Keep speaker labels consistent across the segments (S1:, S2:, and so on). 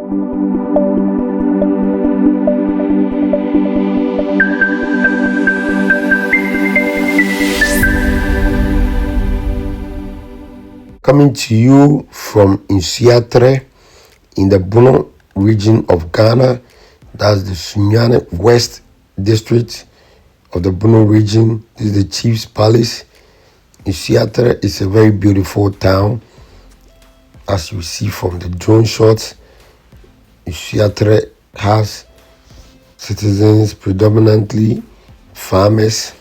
S1: Coming to you from Nsuatre in the Bono region of Ghana. That's the Sunyani West District of the Bono region. This is the Chief's Palace. Nsuatre is a very beautiful town, as you see from the drone shots. Nsuatre has citizens, predominantly farmers,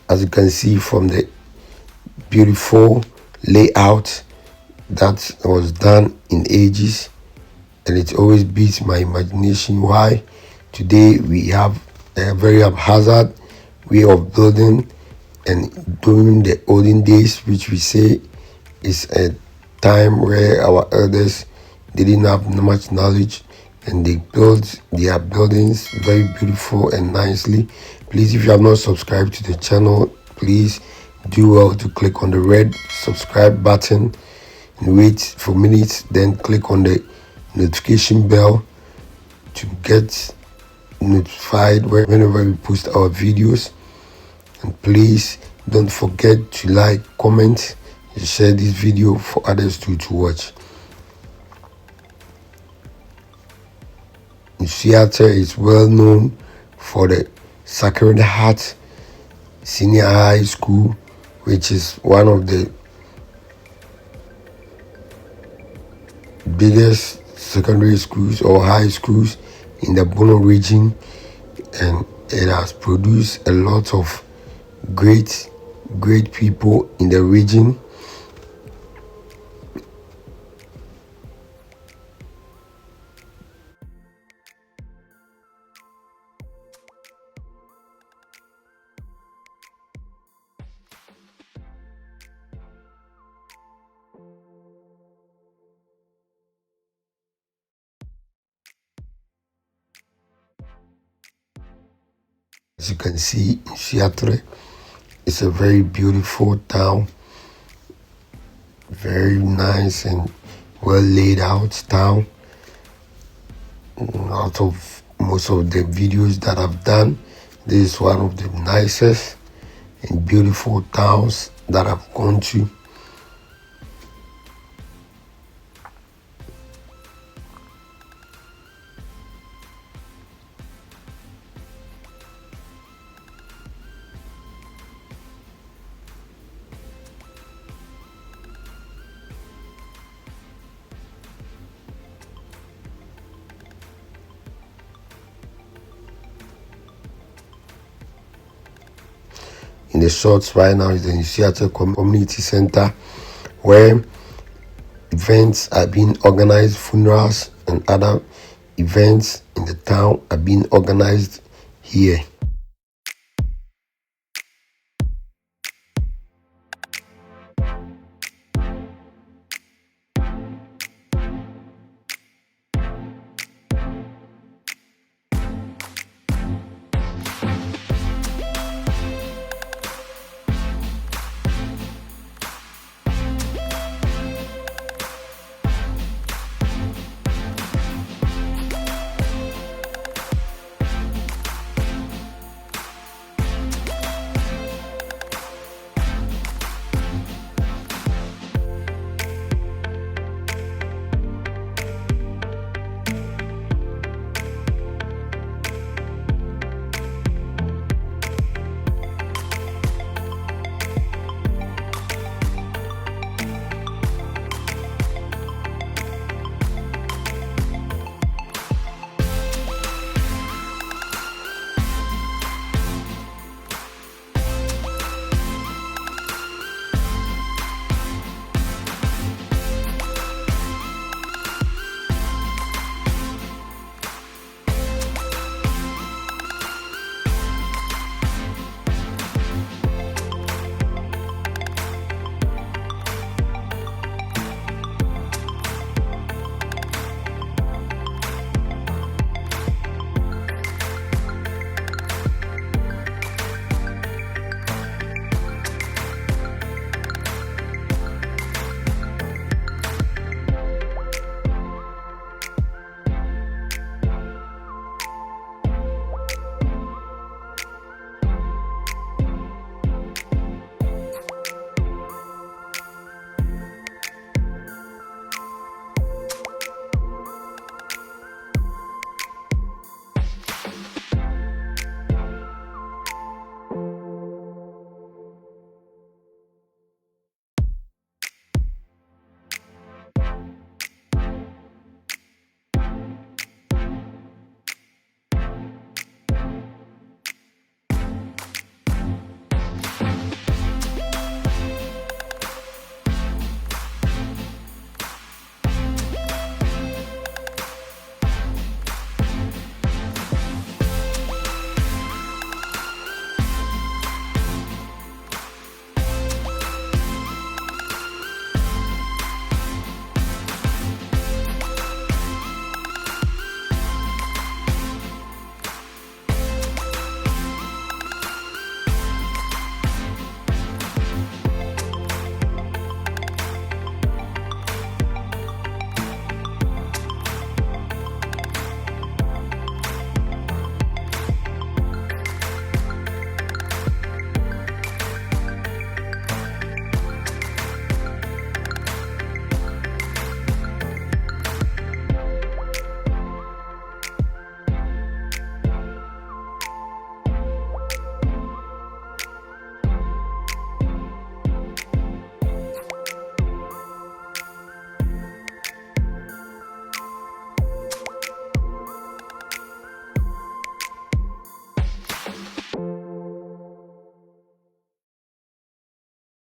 S1: as you can see from the beautiful layout that was done in ages, and it always beats my imagination why today we have a very haphazard way of building. And during the olden days, which we say is a time where our elders didn't have much knowledge, and they built their buildings very beautiful and nicely. Please, if you have not subscribed to the channel, please do well to click on the red subscribe button and wait for minutes, then click on the notification bell to get notified whenever we post our videos. And please don't forget to like, comment, and share this video for others to watch. Nsuatre is well known for the Sacred Heart Senior High School, which is one of the biggest secondary schools or high schools in the Bono region, and it has produced a lot of great people in the region. As you can see, Nsuatre is a very beautiful town, very nice and well laid out town. Out of most of the videos that I've done, this is one of the nicest and beautiful towns that I've gone to. In the shots right now is the Nsuatre Community Center, where events are being organized, funerals and other events in the town are being organized here.